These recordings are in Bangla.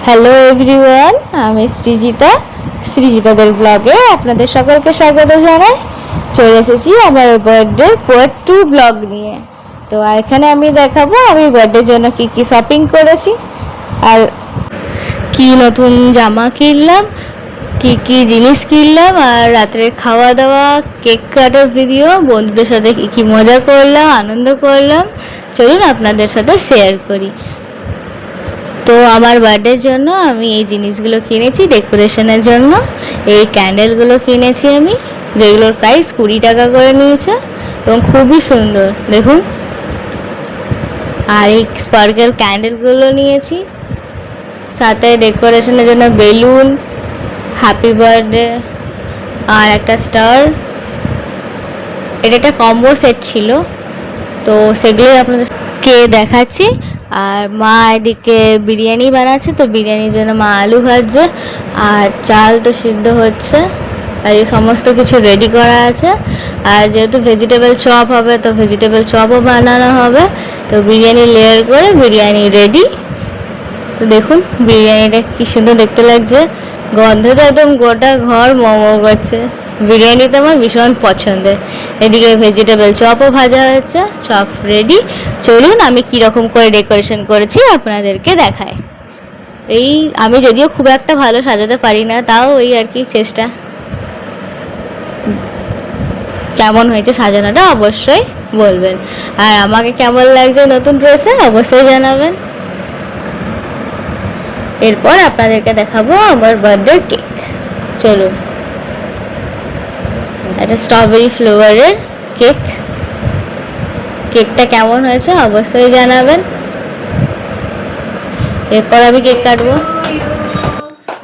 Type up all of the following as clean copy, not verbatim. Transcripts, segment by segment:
হ্যালো এভরিওয়ান, আমি সৃজিতাদের ব্লগে আপনাদের সকলকে স্বাগত জানাই। চলে এসেছি আমার বার্থডে পার্ট 2 ব্লগ নিয়ে। তো এখানে আমি দেখাবো আমি বার্থডের জন্য কি কি শপিং করেছি, আর কি নতুন জামা কিনলাম, কি কি জিনিস কিনলাম, আর রাত্রের খাওয়া দাওয়া, কেক কাটার ভিডিও, বন্ধুদের সাথে কি কি মজা করলাম, আনন্দ করলাম, চলুন আপনাদের সাথে শেয়ার করি। তো আমার বার্থডের জন্য আমি এই জিনিসগুলো কিনেছি ডেকোরেশনের জন্য। এই ক্যান্ডেলগুলো কিনেছি আমি, যেগুলোর প্রাইস 20 টাকা করে নিয়েছে এবং খুবই সুন্দর দেখুন। আর এই স্পার্কেল ক্যান্ডেলগুলো নিয়েছি, সাথে ডেকোরেশনের জন্য বেলুন, হ্যাপি বার্থডে আর একটা স্টার। এটা একটা কম্বো সেট ছিল, তো সেগুলোই আপনাদেরকে দেখাচ্ছি। আর মা এদিকে বিরিয়ানি বানাচ্ছে, তো বিরিয়ানির জন্য মা আলু ভাজছে আর চাল তো সিদ্ধ হচ্ছে, আর এই সমস্ত কিছু রেডি করা আছে। আর যেহেতু ভেজিটেবল চপ হবে, তো ভেজিটেবল চপও বানানো হবে। তো বিরিয়ানি লেয়ার করে বিরিয়ানি রেডি। তো দেখুন বিরিয়ানিটা কি সুন্দর দেখতে লাগছে, গন্ধ তো একদম গোটা ঘর মোমো করছে। বিরিয়ানিতে আমার ভীষণ পছন্দের। এদিকে ভেজিটেবল চপও ভাজা হয়েছে, চপ রেডি। চলুন আমি কীরকম করে ডেকোরেশন করেছি আপনাদেরকে দেখায়। এই আমি যদিও খুব একটা ভালো সাজাতে পারি না, তাও ওই আর কি চেষ্টা। কেমন হয়েছে সাজানোটা অবশ্যই বলবেন, আর আমাকে কেমন লাগছে নতুন ড্রেসে অবশ্যই জানাবেন। এরপর আপনাদেরকে দেখাবো আমার বার্থডে কেক। চলুন, একটা স্ট্রবেরি ফ্লেভারের কেক। কেকটা কেমন হয়েছে অবশ্যই জানাবেন। এরপর আমি কেক কাটবো।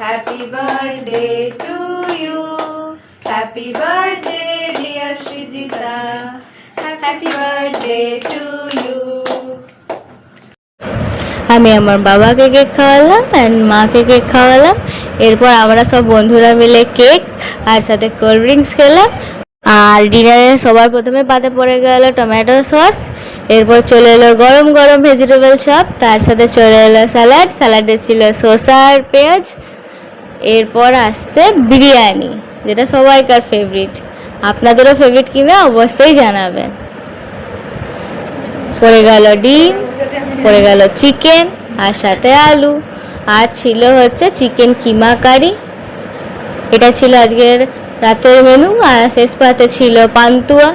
Happy birthday to you, happy birthday dear Srijita, happy birthday to you. আমি আমার বাবাকে কেক খাওয়ালাম অ্যান্ড মাকে কেক খাওয়ালাম। এরপর আমরা সব বন্ধুরা মিলে কেক আর সাথে কোল্ড ড্রিঙ্কস খেলাম। আর ডিনারে সবার প্রথমে পাতে পড়ে গেল টমেটো সস। এরপর চলে এলো গরম গরম ভেজিটেবল চপ, তার সাথে চলে এলো স্যালাড। স্যালাডে ছিল শসা আর পেঁয়াজ। এরপর আসছে বিরিয়ানি, যেটা সবাইকার ফেভারিট। আপনাদেরও ফেভারিট কিনা অবশ্যই জানাবেন। পড়ে গেল ডিম, পড়ে গেল চিকেন আর সাথে আলু, আর ছিল হচ্ছে চিকেন কিমা কারি। এটা ছিল আজকের রাতের মেনু। আর শেষ পাতে ছিল পান্তুয়া,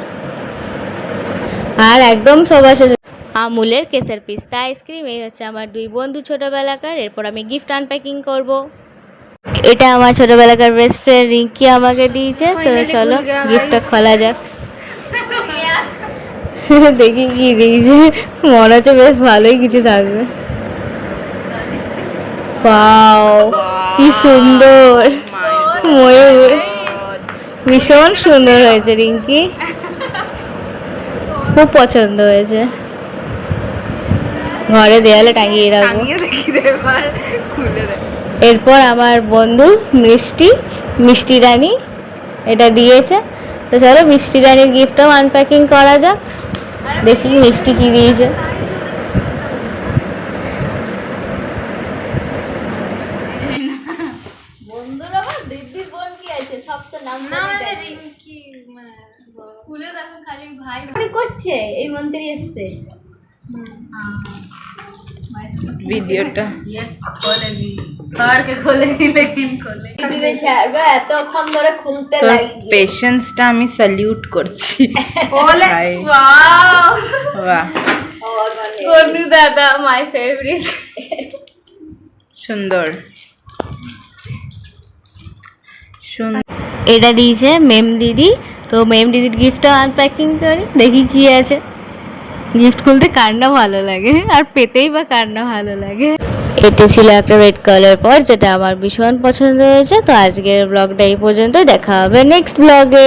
আর একদম সবার শেষে আমুলের কেসের পিস্তা আইসক্রিম। এই হচ্ছে আমার দুই বন্ধু ছোটোবেলাকার। এরপর আমি গিফট আনপ্যাকিং করব। এটা আমার ছোটোবেলাকার বেস্ট ফ্রেন্ড রিঙ্কি আমাকে দিয়েছে। তো চলো গিফটটা খোলা যাক। দেখি কি দিয়েছে, মনে হচ্ছে বেশ ভালোই কিছু থাকবে। ওয়াও, কি সুন্দর ময়ূর, ভীষণ সুন্দর হয়েছে রিঙ্কি, খুব পছন্দ হয়েছে। ঘরে দেয়ালে টাঙিয়ে রাখবো। এরপর আমার বন্ধু মিষ্টি রানী এটা দিয়েছে। তো চলো মিষ্টি রানীর গিফটটাও আনপ্যাকিং করা যাক। দেখি মিষ্টি কি দিয়েছে। স্কুলে তখন খালি ভাই করছে, এই মন্ত্রী এসছে ভিডিওটা এতক্ষণ ধরে খুলতে লাগছে। পেশেন্সটা আমি স্যালিউট করছি। গর্দু দাদা মাই ফেভারিট। সুন্দর এটা দিয়েছে মেম দিদি। তো মেম দিদির গিফটটা আনপ্যাকিং করি, দেখি কি আছে। গিফট খুলতে কার না ভালো লাগে, আর পেতেই বা কার না ভালো লাগে। এতে ছিল একটা রেড কালার পার্স, যেটা আমার ভীষণ পছন্দ হয়েছে। তো আজকের ব্লগটা এই পর্যন্ত, দেখা হবে নেক্সট ব্লগে।